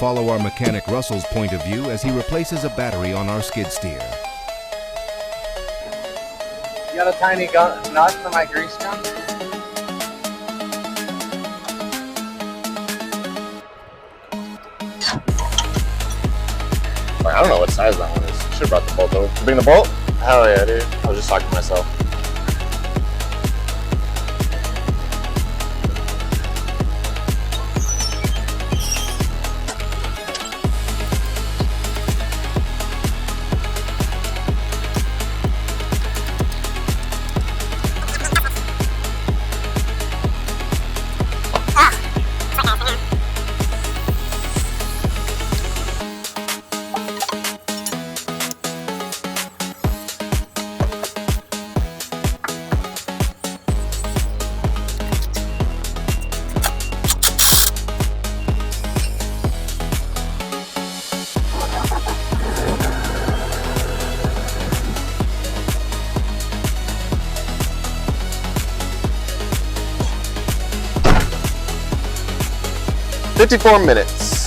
follow our mechanic Russell's point of view as he replaces a battery on our skid steer. You got a tiny nut for my grease gun? I don't know what size that one is. Should've brought the bolt over. Bring the bolt? Hell yeah, dude. I was just talking to myself. "54 minutes.